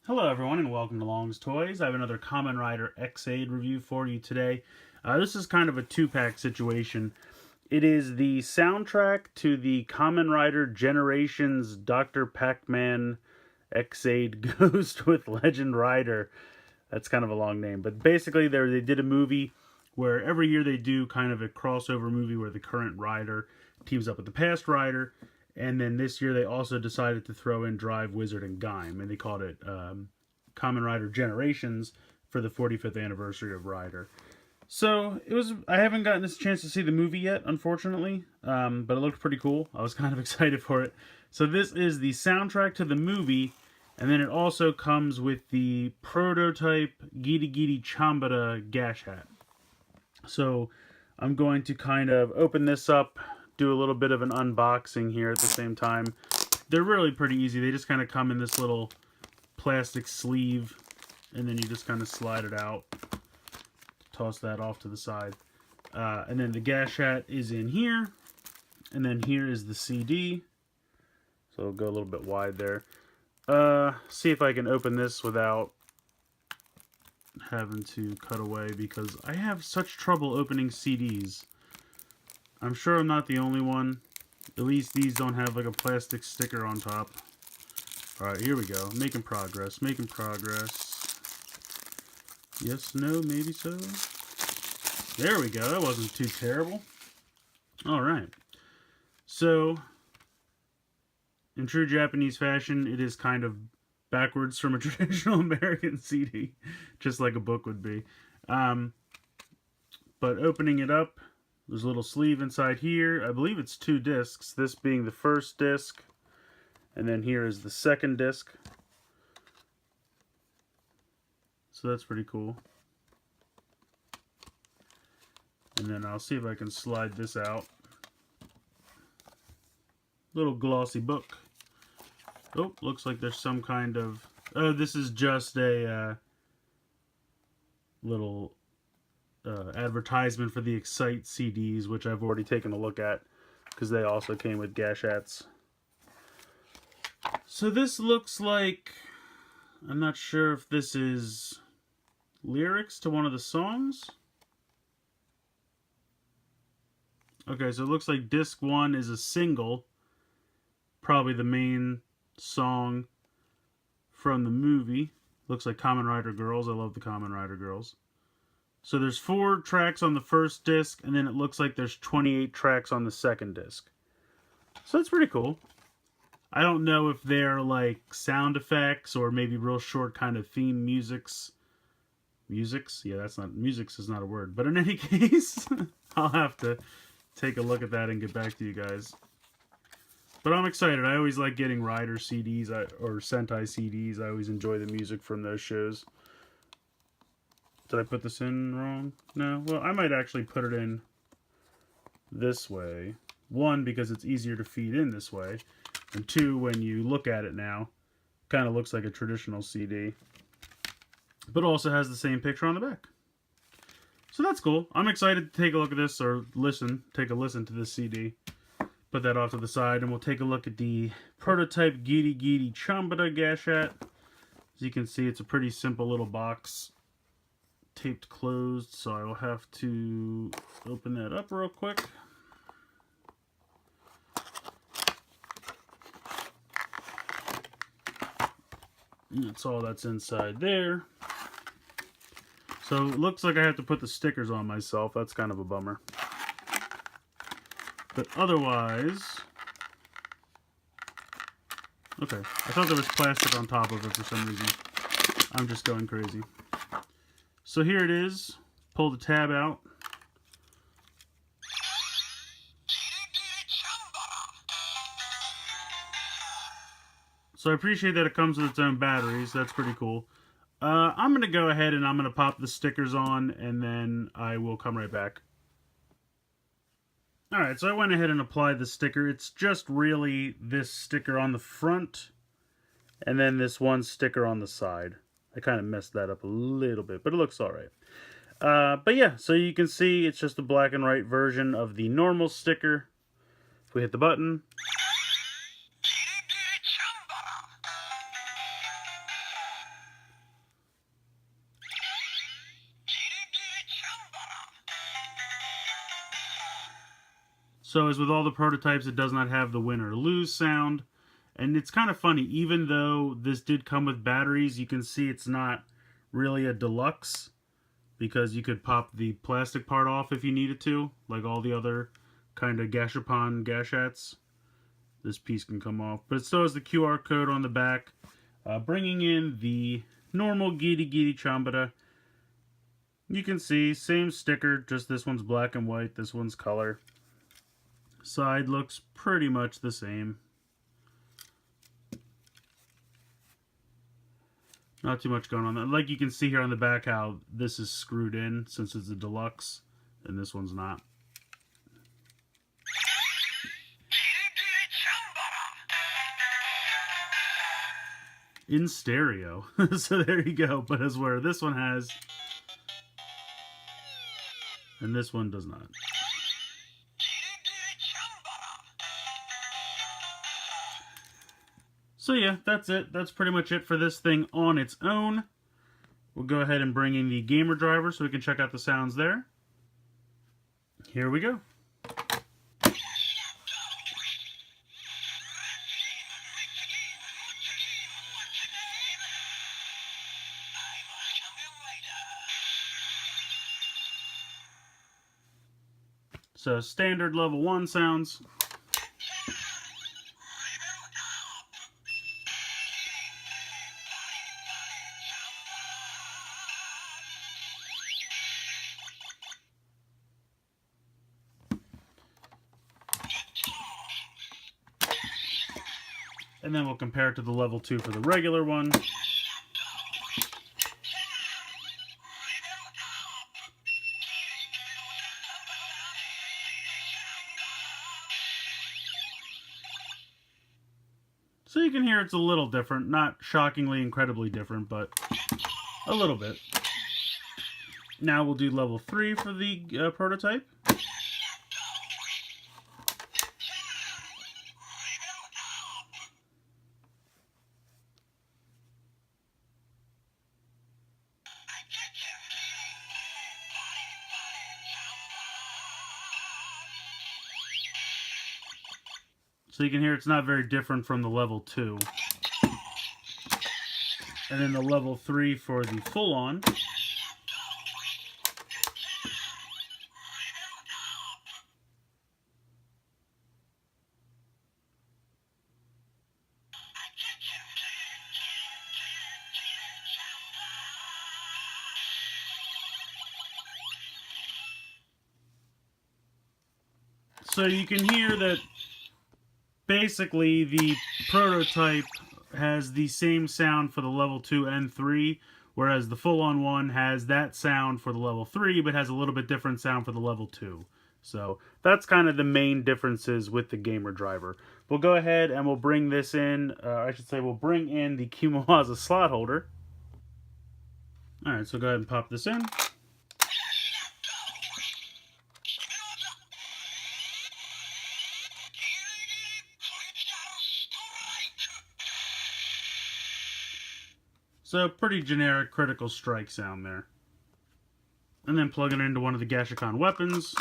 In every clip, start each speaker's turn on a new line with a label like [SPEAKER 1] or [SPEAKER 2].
[SPEAKER 1] Hello everyone and welcome to Long's Toys. I have another Kamen Rider X-Aid review for you today. This is kind of a two-pack situation. It is the soundtrack to the Kamen Rider Generations Dr. Pac-Man X-Aid Ghost with Legend Rider. That's kind of a long name, but basically they did a movie where every year they do kind of a crossover movie where the current rider teams up with the past rider. And then this year they also decided to throw in Drive, Wizard, and Gaim, and they called it Kamen Rider Generations for the 45th anniversary of Rider. So I haven't gotten this chance to see the movie yet, unfortunately, but it looked pretty cool. I was kind of excited for it. So this is the soundtrack to the movie, and then it also comes with the prototype Giri Chambara Gashat. So I'm going to kind of open this up, do a little bit of an unboxing here at the same time. They're really pretty easy. They just kind of come in this little plastic sleeve, and then you just kind of slide it out. Toss that off to the side. And then the Gashat is in here. And then here is the CD. So it'll go a little bit wide there. See if I can open this without having to cut away, because I have such trouble opening CDs. I'm sure I'm not the only one. At least these don't have like a plastic sticker on top. Alright, here we go. Making progress. Making progress. Yes, no, maybe so. There we go. That wasn't too terrible. Alright. So, in true Japanese fashion, it is kind of backwards from a traditional American CD. Just like a book would be. But opening it up, there's a little sleeve inside here. I believe it's 2 discs, this being the first disc, and then here is the second disc. So that's pretty cool. And then I'll see if I can slide this out. Little glossy book. Oh, looks like there's some kind of... Oh, this is just a little... advertisement for the Excite CDs, which I've already taken a look at because they also came with Gashats. So this looks like, I'm not sure if this is lyrics to one of the songs. Okay, so it looks like disc 1 is a single, probably the main song from the movie. Looks like Kamen Rider Girls. I love the Kamen Rider Girls. So there's 4 tracks on the first disc, and then it looks like there's 28 tracks on the second disc. So that's pretty cool. I don't know if they're like sound effects or maybe real short kind of theme musics. Musics? Yeah, that's not... Musics is not a word. But in any case, I'll have to take a look at that and get back to you guys. But I'm excited. I always like getting Rider CDs or Sentai CDs. I always enjoy the music from those shows. Did I put this in wrong? No? Well, I might actually put it in this way. 1, because it's easier to feed in this way. And 2, when you look at it now, kind of looks like a traditional CD. But also has the same picture on the back. So that's cool. I'm excited to take a look at this, or take a listen to this CD. Put that off to the side, and we'll take a look at the prototype Giri Chambara Gashat. As you can see, it's a pretty simple little box. Taped closed, so I will have to open that up real quick. And that's all that's inside there. So it looks like I have to put the stickers on myself. That's kind of a bummer. But otherwise... Okay, I thought there was plastic on top of it for some reason. I'm just going crazy. So here it is. Pull the tab out. So I appreciate that it comes with its own batteries. That's pretty cool. I'm going to go ahead and I'm going to pop the stickers on, and then I will come right back. Alright, so I went ahead and applied the sticker. It's just really this sticker on the front, and then this one sticker on the side. I kind of messed that up a little bit, but it looks alright. But yeah, so you can see it's just a black and white version of the normal sticker. If we hit the button, So as with all the prototypes, it does not have the win or lose sound. And it's kind of funny, even though this did come with batteries, you can see it's not really a deluxe, because you could pop the plastic part off if you needed to, like all the other kind of Gashats. This piece can come off, but it still has the QR code on the back, bringing in the normal Giri Chambara. You can see, same sticker, just this one's black and white, this one's color. Side looks pretty much the same. Not too much going on there. Like you can see here on the back how this is screwed in since it's a deluxe, and this one's not. In stereo. So there you go. But as where this one has, and this one does not. So yeah, that's it. That's pretty much it for this thing on its own. We'll go ahead and bring in the gamer driver so we can check out the sounds there. Here we go. So standard level 1 sounds. And then we'll compare it to the level 2 for the regular one. So you can hear it's a little different, not shockingly incredibly different, but a little bit. Now we'll do level 3 for the prototype. So you can hear it's not very different from the level 2. And then the level 3 for the full-on. So you can hear that basically the prototype has the same sound for the level 2 and 3, whereas the full-on one has that sound for the level 3, but has a little bit different sound for the level 2. So that's kind of the main differences with the gamer driver. We'll go ahead and we'll bring this in, I should say we'll bring in the Kimawaza slot holder. Alright, so go ahead and pop this in. So pretty generic critical strike sound there. And then plug it into one of the Gashat weapons.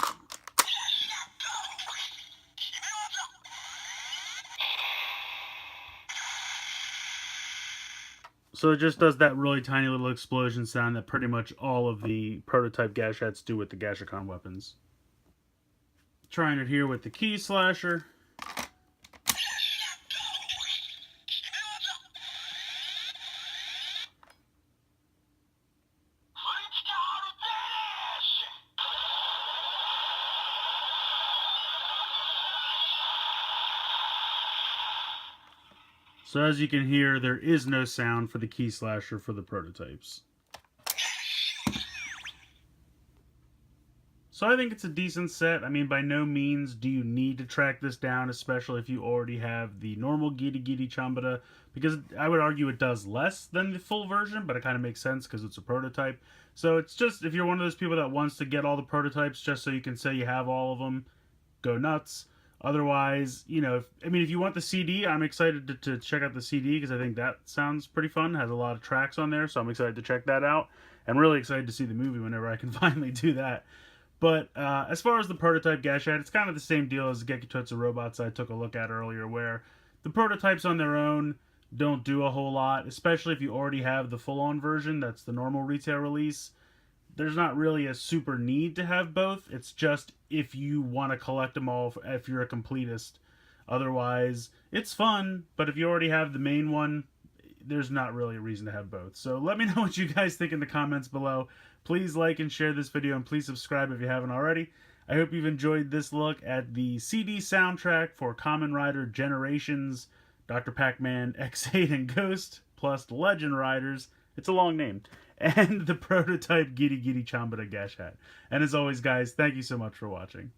[SPEAKER 1] So it just does that really tiny little explosion sound that pretty much all of the prototype Gashats do with the Gashat weapons. Trying it here with the key slasher. So as you can hear, there is no sound for the key slasher for the prototypes. So I think it's a decent set. I mean, by no means do you need to track this down, especially if you already have the normal Giri Chambara, because I would argue it does less than the full version, but it kind of makes sense because it's a prototype. So it's just, if you're one of those people that wants to get all the prototypes just so you can say you have all of them, go nuts. Otherwise, you know, if you want the CD, I'm excited to check out the CD because I think that sounds pretty fun. It has a lot of tracks on there, so I'm excited to check that out. I'm really excited to see the movie whenever I can finally do that. But as far as the prototype Gashat, it's kind of the same deal as Gekitotsu robots I took a look at earlier, where the prototypes on their own don't do a whole lot, especially if you already have the full-on version. That's the normal retail release. There's not really a super need to have both. It's just if you want to collect them all, if you're a completist. Otherwise, it's fun, but if you already have the main one, there's not really a reason to have both. So let me know what you guys think in the comments below. Please like and share this video, and please subscribe if you haven't already. I hope you've enjoyed this look at the CD soundtrack for Kamen Rider Generations, Dr. Pac-Man, X8, and Ghost, plus Legend Riders. It's a long name. And the prototype Giri Chambara Gashat. And as always, guys, thank you so much for watching.